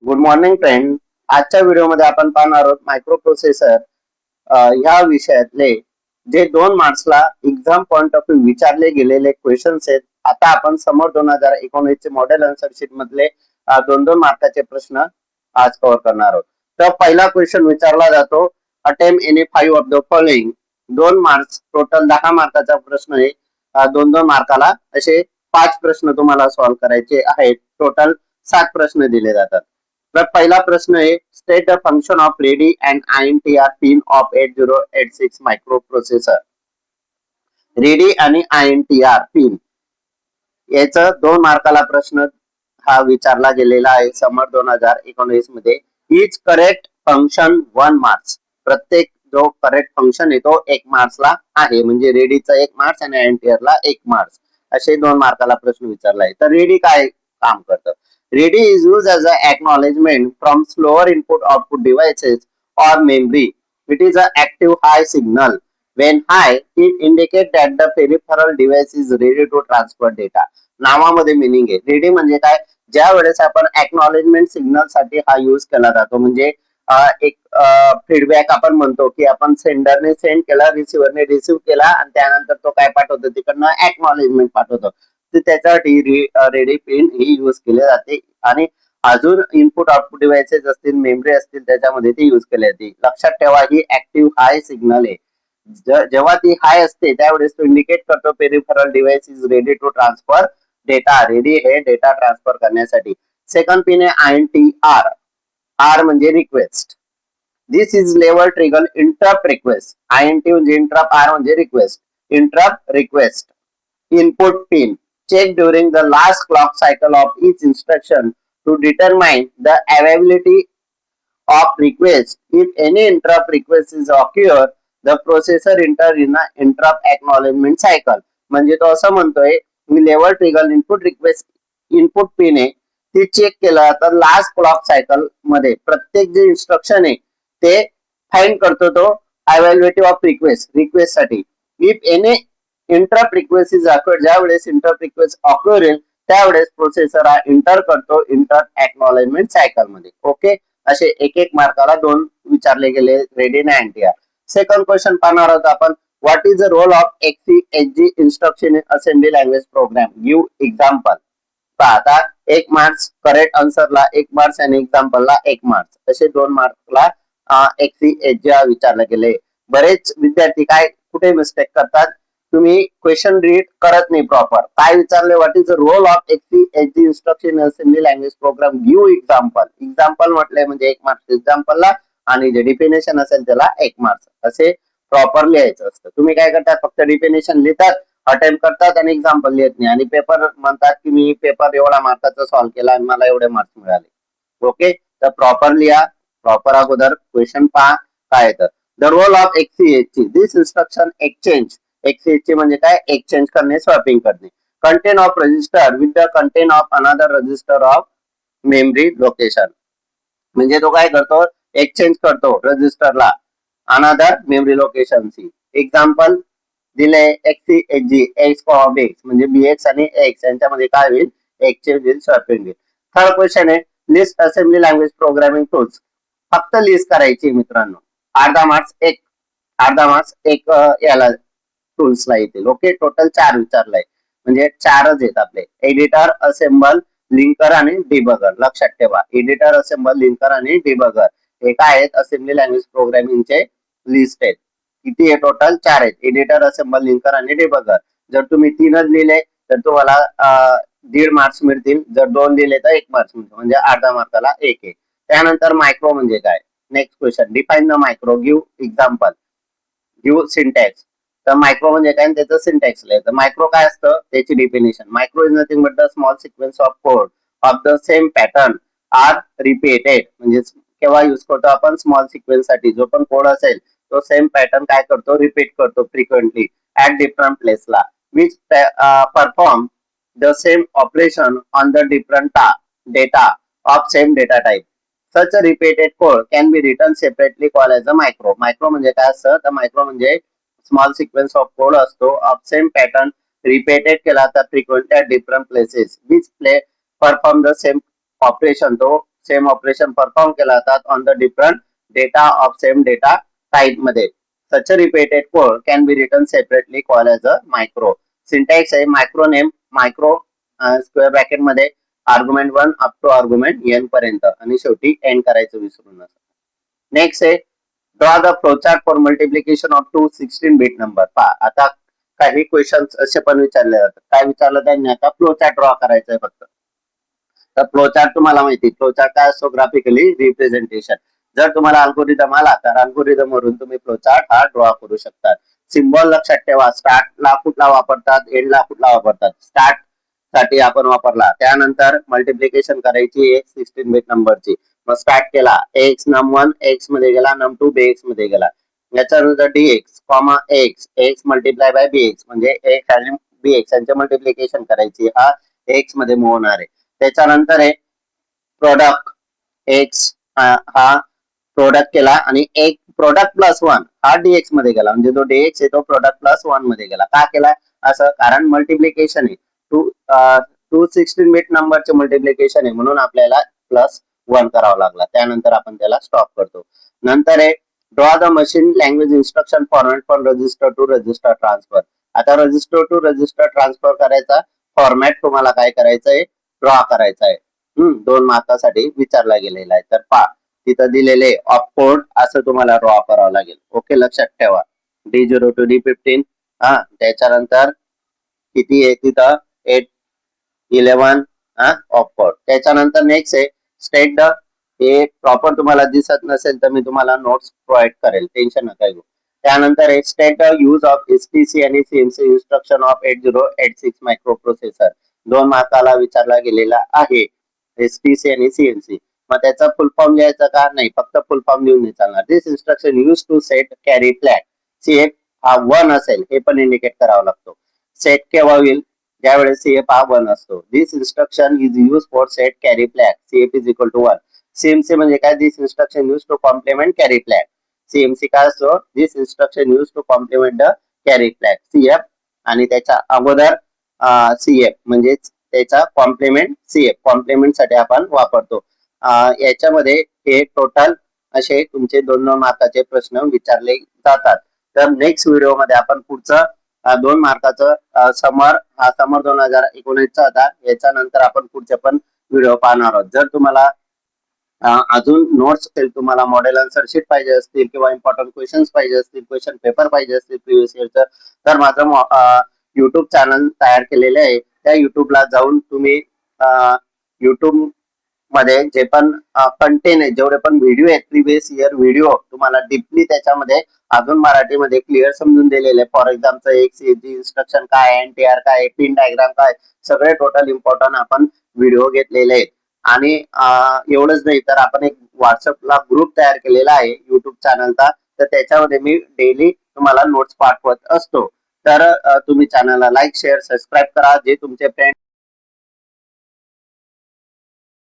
Good morning friend. आजच्या व्हिडिओमध्ये आपण पाहणार आहोत मायक्रो प्रोसेसर ह्या विषयातले जे 2 मार्क्सला एक्झाम पॉइंट ऑफ व्ह्यू विचारले गेलेले क्वेश्चन्स आहेत. आता आपण समोर 2019 चे मॉडेल आन्सर शीट मधले 2-2 मार्काचे प्रश्न आज कव्हर करणार आहोत. तर पहिला क्वेश्चन विचारला जातो, attempt any 5 of the following. 2 marks, total 10 मार्काचा प्रश्न आहे. 2-2 मार्काला असे 5 प्रश्न तुम्हाला सॉल्व्ह करायचे आहेत. टोटल 7 प्रश्न दिले जातात. तर पहिला प्रश्न आहे, state the function of ready and INTR pin of 8086 micro processor. Ready आणि INTR पिन याचा 2 मार्काला प्रश्न हा विचारला गेलेला आहे समर 2019 मध्ये. इच करेक्ट फंक्शन 1 मार्क्स. प्रत्येक जो करेक्ट फंक्शन आहे तो 1 मार्क्सला आहे. म्हणजे रेडीचा 1 मार्क्स आणि INTR ला 1 मार्क्स असे 2 मार्काला प्रश्न विचारला आहे. तर रेडी काय काम करतं? Ready is used as an acknowledgement from slower input-output devices or memory. It is an active high signal. When high, it indicates that the peripheral device is ready to transfer data. नावामध्ये meaning आहे. Ready म्हणजे काय? ज्या वेळेस आपण acknowledgement signal साठी हा use केला जातो. म्हणजे एक फीडबॅक आपण म्हणतो की आपण सेंडरने सेंड केला, रिसिव्हरने रिसिव्ह केला आणि त्यानंतर तो काय पाठवतो, तिकडनं एक्नॉलेजमेंट पाठवतो. त्याच्यासाठी रेडी पिन ही यूज केली जाते. आणि अजून इनपुट आउटपुट डिव्हाइसेस असतील, मेमरी असतील, त्याच्यामध्ये ती यूज केली जाते. लक्षात ठेवा, ही ऍक्टिव्ह हाय सिग्नल आहे. जेव्हा ती हाय असते त्यावेळेस तो इंडिकेट करतो peripheral device is ready to transfer data. Ready हे डेटा ट्रान्सफर करण्यासाठी. सेकंड पिन आहे INTR. आर म्हणजे request. This is level trigger interrupt request. INT म्हणजे इंटरप्ट, आर म्हणजे request. Interrupt request. Input pin. Check during the last clock cycle of each instruction to determine the availability of request. If any interrupt request is occur, the processor enter in a interrupt acknowledgement cycle. म्हणजे तो असं म्हणतोय मी level trigger input request input pin आहे ती check केलं तर last clock cycle मध्ये प्रत्येक जे इन्स्ट्रक्शन आहे ते फाइंड करतो तो अवेलेबिलिटी ऑफ रिक्वेस्ट साठी. If any interrupt request is occurred, ज्यावेळेस इंटरप्ट रिक्वेस्ट अकर होईल त्यावेळेस प्रोसेसर हा इंटर करतो इंटरप्ट एक्नॉलेजमेंट सायकल मध्ये. ओके, असे 1-1 मार्काला 2 विचारले गेले रेडी आणि INTR. सेकंड क्वेश्चन पाहणार आहोत आपण. What is the role of XCHG instruction in assembly language program? Give example. आता 1 मार्क्स करेक्ट आन्सरला 1 मार्क्स आणि एक्झाम्पलला 1 मार्क्स असे 2 मार्कला XCHG विचारले गेले. बरेच विद्यार्थी काय कुठे मिस्टेक करतात, तुम्ही क्वेश्चन रीड करत नाही प्रॉपर. काय विचारले, what is the role of XCHG instruction assembly language program? Give example. Example म्हटले म्हणजे 1 मार्क्स एक्झाम्पलला आणि जे डिफिनेशन असेल त्याला 1 मार्क्स असे प्रॉपर लिहायचं असतं. तुम्ही काय करतात, फक्त डिफिनेशन लिहितात, अटेम्प्ट करतात आणि एक्झाम्पल लिहित नाही आणि पेपर म्हणतात की मी पेपर एवढा मार्काचा सॉल्व्ह केला आणि मला एवढे मार्क्स मिळाले. ओके, तर प्रॉपर लिहा. प्रॉपर अगोदर क्वेश्चन पहा काय येतं. The role of XCHG. This instruction exchange. XCHG म्हणजे काय? एक्सचेंज करणे, स्वॅपिंग करणे. Content of register with the content of another register of memory location. म्हणजे तो काय करतो, एक्सचेंज करतो रजिस्टरला अनदर मेमरी लोकेशन ची. एक्झाम्पल दिले XCHG X, म्हणजे BX आणि X यांच्यामध्ये काय होईल, एक्सचेंज होईल, स्वॅपिंग होईल. थर्ड क्वेश्चन आहे, list assembly language programming tools. फक्त लिस्ट करायची मित्रांनो. अर्धा मार्क्स एक याला टूल्सला येतील. ओके, टोटल 4 विचारलाय म्हणजे 4च आहेत आपले. एडिटर, असेंबल, लिंकर आणि डिबगर. लक्षात ठेवा, एडिटर, असेंबल, लिंकर आणि डिबगर हे काय आहेत, असेंबली लँग्वेज प्रोग्रामिंगचे लिस्ट आहेत. किती आहे टोटल? 4 आहेत. एडिटर, असेंबल, लिंकर आणि डिबगर. जर तुम्ही 3च लिहिले तर तुम्हाला 1.5 मार्क्स मिळतील. जर 2 लिहिले तर 1 मार्क्स मिळतो, म्हणजे अर्धा मार्काला 1 आहे. त्यानंतर मायक्रो म्हणजे काय? Next question, define the macro. Give example. Give syntax. तर मायक्रो म्हणजे काय, त्याचं सिंटॅक्स लिहायचं. मायक्रो काय असतं त्याची definition. Macro is nothing but the small sequence of code of the same pattern are repeated. म्हणजे केव्हा यूज करतो आपण, स्मॉल सिक्वेन्स साठी. जो पण कोड असेल तो सेम पॅटर्न काय करतो, रिपीट करतो फ्रिक्वेंटली ऍट डिफरंट प्लेसला, which perform the same operation on the different data of same data type. Such a repeated code can be written separately called as a micro. Micro म्हणजे काय असतं, तर micro म्हणजे small sequence of code असतो of same pattern repeated केला तर frequently at different places which perform the same operation. तो same operation perform केला जातात on the different data of same data type मध्ये. Such a repeated code can be written separately call as a micro. Syntax आहे micro name micro square bracket मध्ये argument 1 up to argument n पर्यंत आणि शेवटी end करायचं विसरू नका. Next आहे draw the flowchart for multiplication of two 16-bit number. पहा आता काही क्वेश्चन्स असे पण विचारले जातात. काय विचारलं त्यांनी आता फ्लोचार्ट ड्रॉ करायचं आहे फक्त. तर फ्लोचार्ट तुम्हाला माहिती फ्लोचार्ट काय असतो ग्राफिकली रिप्रेझेंटेशन. जर तुम्हाला अल्गोरिदम आला तर अल्गोरिदम वरून तुम्ही फ्लोचार्ट हा ड्रॉ करू शकता. सिम्बॉल लक्षात ठेवा. स्टार्टला कुठला वापरतात एंडला कुठला वापरतात. स्टार्ट साठी आपण वापरला त्यानंतर मल्टिप्लिकेशन करायची 16-bit नंबरची. मग स्टार्ट केला एक्स नम 1 एक्स मध्ये गेला नम 2 bx मध्ये गेला. याच्यानंतर dx comma x x multiply by bx म्हणजे एक्स आणि bx यांचे मल्टिप्लिकेशन करायची. हा एक्स मध्ये मूव्ह होणार आहे. त्याच्यानंतर आहे प्रोडक्ट एक्स हा प्रोडक्ट केला आणि एक प्रोडक्ट प्लस 1 हा dx मध्ये गेला म्हणजे जो dx आहे तो प्रोडक्ट प्लस 1 मध्ये गेला. का केला असं कारण मल्टिप्लिकेशन आहे. 16-bit नंबरचे मल्टिप्लिकेशन आहे म्हणून आपल्याला प्लस 1 करावा लागला. त्यानंतर आपण त्याला स्टॉप करतो. नंतर आहे draw the machine language instruction format from register to register transfer. आता रजिस्टर टू रजिस्टर ट्रान्सफर करायचा फॉर्मॅट तुम्हाला काय करायचं आहे ड्रॉ करायचा आहे. 2 मार्कासाठी विचारला गेलेला आहे. तर पहा तिथं दिलेले ऑफ कोड असं तुम्हाला ड्रॉ करावं लागेल. ओके लक्षात ठेवा. D0 to D15 हा त्याच्यानंतर किती आहे तिथं 8 11 ऑफ कोड. त्याच्यानंतर नेक्स्ट आहे स्टेट द हे प्रॉपर तुम्हाला दिसत नसेल तर मी तुम्हाला नोट्स प्रोव्हाइड करेल टेन्शन नका घेऊ. त्यानंतर आहे state the use of STC आणि CMC instruction of 8086 micro processor. 2 मार्काला विचारला गेलेला आहे STC आणि CMC. मग त्याचा फुल फॉर्म लिहायचा का नाही फक्त फुल फॉर्म लिहून नाही चालणार. This instruction use to set carry flag. CF हा 1 असेल हे पण इंडिकेट करावा लागतो. सेट केव्हा होईल ज्यावेळेस CF हा 1 असतो. This instruction is use for set carry flag CF is equal to 1. CMC म्हणजे काय this instruction use to complement carry flag. CMC काय असतो this instruction use to complement the carry flag. CF आणि त्याच्या अगोदर CF म्हणजे त्याचा complement CF complement साठी आपण वापरतो. याच्यामध्ये हे टोटल असे तुमचे 2 मार्काचे प्रश्न विचारले जातात. तर नेक्स्ट व्हिडिओ मध्ये आपण पुढचं 2 मार्काचं समर 2019 चा होता. याच्यानंतर आपण पुढचे पण व्हिडिओ पाहणार आहोत. जर तुम्हाला अजून नोट्स असेल तुम्हाला मॉडेल आन्सर शीट पाहिजे असतील किंवा इम्पॉर्टंट क्वेश्चन्स पाहिजे असतील क्वेश्चन पेपर पाहिजे असतील प्रिव्हियस इयरचं तर माझं युट्यूब चॅनल तयार केलेले आहे. त्या युट्यूबला जाऊन तुम्ही युट्यूब मध्ये जे पण कंटेंट आहे जेवढे पण व्हिडिओ आहेत प्रिव्हियस इयर व्हिडिओ तुम्हाला डीपली त्याच्यामध्ये अजून मराठीमध्ये क्लिअर समजून दिलेले. फॉर एक्झाम्पल इन्स्ट्रक्शन काय NTR काय पिन डायग्राम काय सगळे टोटल इम्पॉर्टंट आपण व्हिडिओ घेतलेले आहेत. आणि एवढंच नाही तर आपण एक व्हॉट्सअपला ग्रुप तयार केलेला आहे युट्यूब चॅनलचा. तर त्याच्यामध्ये मी डेली तुम्हाला नोट्स पाठवत असतो. तर तुम्ही चॅनलला लाईक शेअर सबस्क्राईब करा. जे तुमचे फ्रेंड